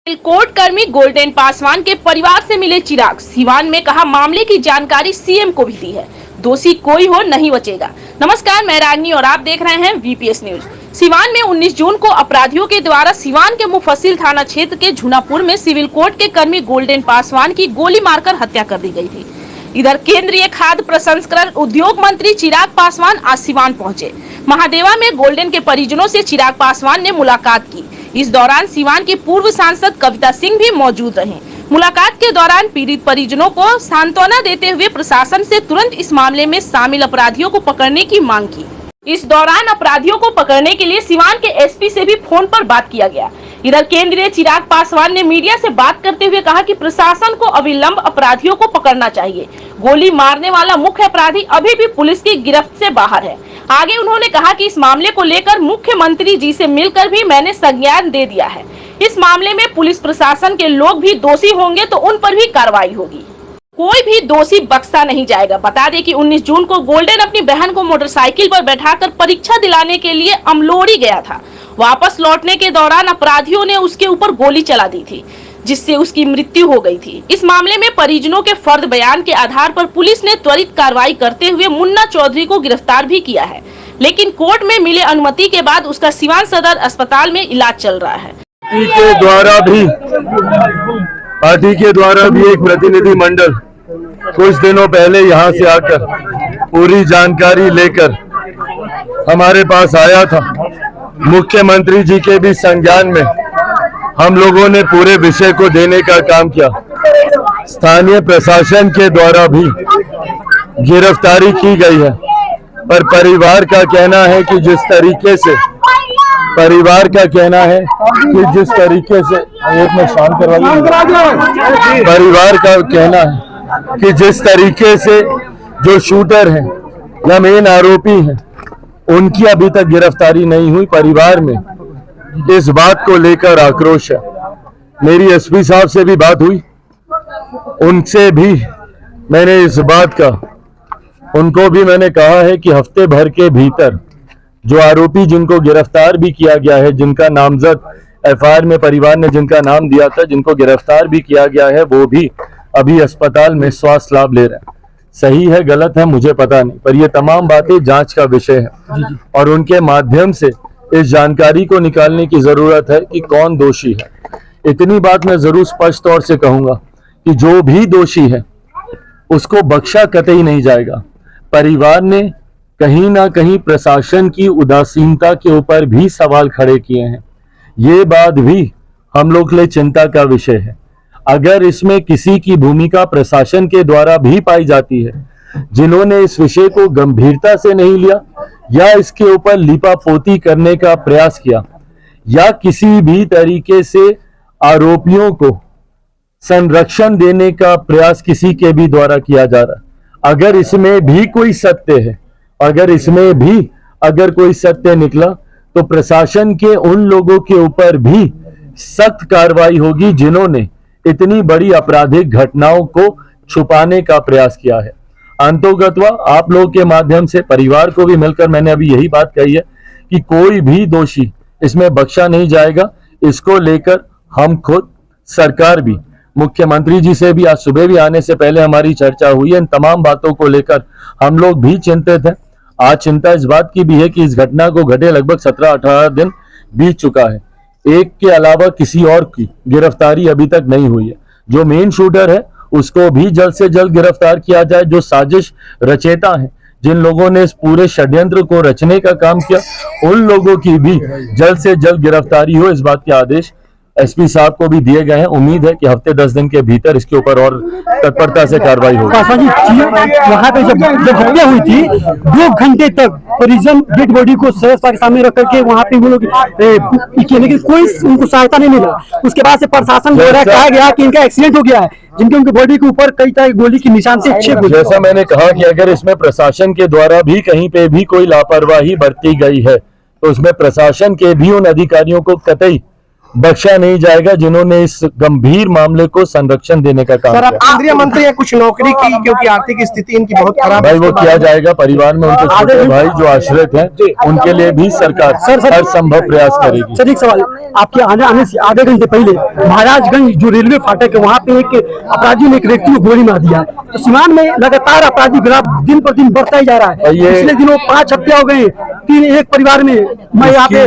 Court कर्मी golden Paswan के परिवार से मिले चिराग। सिवान में कहा मामले की जानकारी सीएम को भी दी है, दोषी कोई हो नहीं बचेगा। नमस्कार, मैं रागनी और आप देख रहे हैं वीपीएस न्यूज। सिवान में 19 जून को अपराधियों के द्वारा सिवान के मुफस्सिल थाना क्षेत्र के झुनापुर में सिविल कोर्ट के कर्मी गोल्डन पासवान की गोली मारकर हत्या कर दी गई थी। इधर केंद्रीय खाद्य प्रसंस्करण उद्योग मंत्री चिराग पासवान आज सिवान पहुंचे। महादेवा में गोल्डन के परिजनों से चिराग पासवान ने मुलाकात की। इस दौरान सिवान की पूर्व सांसद कविता सिंह भी मौजूद रहीं। मुलाकात के दौरान पीड़ित परिजनों को सांत्वना देते हुए प्रशासन से तुरंत इस मामले में शामिल अपराधियों को पकड़ने की मांग की। इस दौरान अपराधियों को पकड़ने के लिए सिवान के एसपी से भी फोन पर बात किया गया। इधर केंद्रीय चिराग पासवान ने मीडिया से बात करते हुए कहा कि प्रशासन को अविलंब अपराधियों को पकड़ना चाहिए। गोली मारने वाला मुख्य अपराधी अभी भी पुलिस की गिरफ्त से बाहर है। आगे उन्होंने कहा कि इस मामले को लेकर मुख्यमंत्री जी से मिलकर भी मैंने संज्ञान दे दिया है। इस मामले में पुलिस प्रशासन के लोग भी दोषी होंगे तो उन पर भी कार्रवाई होगी। कोई भी दोषी बख्शा नहीं जाएगा। बता दें कि 19 जून को गोल्डन अपनी बहन को मोटरसाइकिल पर बैठाकर परीक्षा दिलाने के लिए अमलोड़ी गया था। वापस लौटने के दौरान अपराधियों ने उसके ऊपर गोली चला दी थी, जिससे उसकी मृत्यु हो गई थी। इस मामले में परिजनों के फर्द बयान के आधार पर पुलिस ने त्वरित कार्रवाई करते हुए मुन्ना चौधरी को गिरफ्तार भी किया है, लेकिन कोर्ट में मिले अनुमति के बाद उसका सिवान सदर अस्पताल में इलाज चल रहा है। पार्टी के द्वारा भी एक प्रतिनिधि मंडल कुछ दिनों पहले यहां से आकर पूरी जानकारी लेकर हमारे पास आया था। मुख्यमंत्री जी के भी संज्ञान में हम लोगों ने पूरे विषय को देने का काम किया। स्थानीय प्रशासन के द्वारा भी गिरफ्तारी की गई है, पर परिवार का कहना है कि जिस तरीके से परिवार का कहना है कि जिस तरीके से जो शूटर हैं या मेन आरोपी हैं उनकी अभी तक गिरफ्तारी नहीं हुई। परिवार में इस बात को लेकर आक्रोश है। मेरी एसपी साहब से भी बात हुई, उनसे भी मैंने इस बात का उनको भी मैंने कहा है कि हफ्ते भर के भीतर जो आरोपी जिनको गिरफ्तार भी किया गया है, जिनका नामजद एफआईआर में परिवार ने जिनका नाम दिया था, जिनको गिरफ्तार भी किया गया है, वो भी अभी अस्पताल में स्वास्थ्य लाभ ले रहे हैं। सही है गलत है मुझे पता नहीं, पर ये तमाम बातें जांच का विषय है और उनके माध्यम से इस जानकारी को निकालने की जरूरत है कि कौन दोषी है। इतनी बात मैं जरूर स्पष्ट तौर से कहूंगा कि जो भी दोषी है उसको बख्शा कतई नहीं जाएगा। परिवार ने कहीं ना कहीं प्रशासन की उदासीनता के ऊपर भी सवाल खड़े किए हैं। ये बात भी हम लोग के लिए चिंता का विषय है। अगर इसमें किसी की भूमिका प्रशासन के द्वारा भी पाई जाती है, जिन्होंने इस विषय को गंभीरता से नहीं लिया या इसके ऊपर लिपापोती करने का प्रयास किया या किसी भी तरीके से आरोपियों को संरक्षण देने का प्रयास किसी के भी द्वारा किया जा रहा, अगर इसमें भी कोई सत्य है, अगर कोई सत्य निकला तो प्रशासन के उन लोगों के ऊपर भी सख्त कार्रवाई होगी जिन्होंने इतनी बड़ी आपराधिक घटनाओं को छुपाने का प्रयास किया है। अंतोगत्वा आप लोगों के माध्यम से परिवार को भी मिलकर मैंने अभी यही बात कही है कि कोई भी दोषी इसमें बख्शा नहीं जाएगा। इसको लेकर हम खुद सरकार भी मुख्यमंत्री जी से भी आज सुबह भी आने से पहले हमारी चर्चा हुई है। इन तमाम बातों को लेकर हम लोग भी चिंतित हैं। आज चिंता इस बात की भी है कि इस घटना को घटे लगभग 17-18 दिन बीत चुका है, एक के अलावा किसी और की गिरफ्तारी अभी तक नहीं हुई है। जो मेन शूटर है उसको भी जल्द से जल्द गिरफ्तार किया जाए। जो साजिश रचेता है, जिन लोगों ने इस पूरे षड्यंत्र को रचने का काम किया, उन लोगों की भी जल्द से जल्द गिरफ्तारी हो, इस बात के आदेश एसपी साहब को भी दिए गए हैं। उम्मीद है कि हफ्ते 10 दिन के भीतर इसके ऊपर और तत्परता से कार्रवाई होगी। वहाँ पे जब हत्या हुई थी 2 घंटे तक परिजन डेड बॉडी को सहजता के सामने रख करके वहाँ पे वो लोग लेकिन कोई उनको सहायता नहीं मिला। उसके बाद से प्रशासन द्वारा कहा गया कि इनका एक्सीडेंट हो गया है, जिनके उनके बॉडी के ऊपर कई तरह गोली के निशान से 6 गोली। जैसा मैंने कहा कि अगर इसमें प्रशासन के द्वारा भी कहीं पे भी कोई लापरवाही बरती गई है तो उसमें प्रशासन के भी उन अधिकारियों को कतई बख्शा नहीं जाएगा जिन्होंने इस गंभीर मामले को संरक्षण देने का काम सर, आप किया। केंद्रीय मंत्री हैं, कुछ नौकरी की, क्योंकि आर्थिक स्थिति इनकी बहुत खराब है। भाई वो किया जाएगा, परिवार में उनके छोटे भाई जो आश्रित हैं उनके लिए भी सरकार हर संभव प्रयास करेगी। सर एक सवाल, आपके आने से आधे घंटे पहले महाराजगंज जो रेलवे फाटक है वहाँ पे एक अपराधी ने एक व्यक्ति को गोली मार दिया है। तो सीवान में लगातार आपराधिक ग्राफ दिन पर दिन बढ़ता ही जा रहा है। पिछले दिनों 5 हत्या हो गई, एक परिवार में। मैं यहाँ पे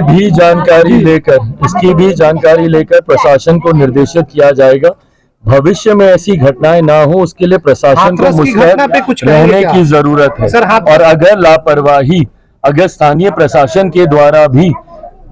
इसकी भी जानकारी लेकर प्रशासन को निर्देशित किया जाएगा। भविष्य में ऐसी घटनाएं ना हो उसके लिए प्रशासन को हाथरस की घटना पे कुछ मुस्तैद रहने कहेंगे की क्या? जरूरत है। सर, और अगर लापरवाही अगर स्थानीय प्रशासन के द्वारा भी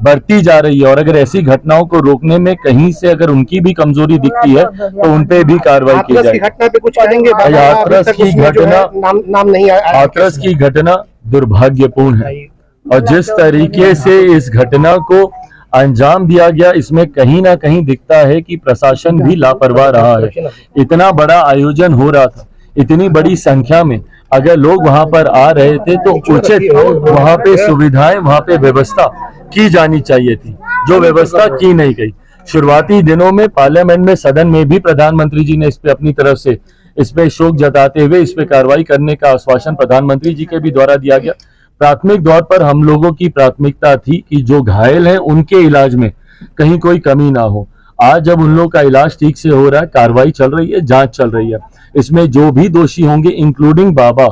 बढ़ती जा रही है और अगर ऐसी घटनाओं को रोकने में कहीं से अगर उनकी भी कमजोरी दिखती है तो उनपे भी कार्रवाई की हाथरस की जाएगी। घटना पे कुछ कहेंगे? हाथरस की घटना नाम नहीं आया। हाथरस की घटना दुर्भाग्यपूर्ण है और जिस तरीके से इस घटना को अंजाम दिया गया इसमें कहीं ना कहीं दिखता है कि प्रशासन भी लापरवाह रहा है। इतना बड़ा आयोजन हो रहा था, इतनी बड़ी संख्या में अगर लोग वहां पर आ रहे थे तो उचित वहां पे सुविधाएं, वहां पे व्यवस्था की जानी चाहिए थी, जो व्यवस्था की नहीं गई। शुरुआती दिनों में पार्लियामेंट में, सदन में भी प्रधानमंत्री जी ने इस पे अपनी तरफ से इस पे शोक जताते हुए इस पे कार्रवाई करने का आश्वासन प्रधानमंत्री जी के भी द्वारा दिया गया। प्राथमिक तौर पर हम लोगों की प्राथमिकता थी कि जो घायल हैं उनके इलाज में कहीं कोई कमी ना हो। आज जब उन लोगों का इलाज ठीक से हो रहा है, कार्रवाई चल रही है, जांच चल रही है, इसमें जो भी दोषी होंगे इंक्लूडिंग बाबा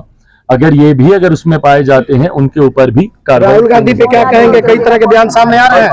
अगर उसमें पाए जाते हैं उनके ऊपर भी कार्रवाई। राहुल गांधी पे क्या कहेंगे? कई तरह के बयान सामने आ रहे हैं।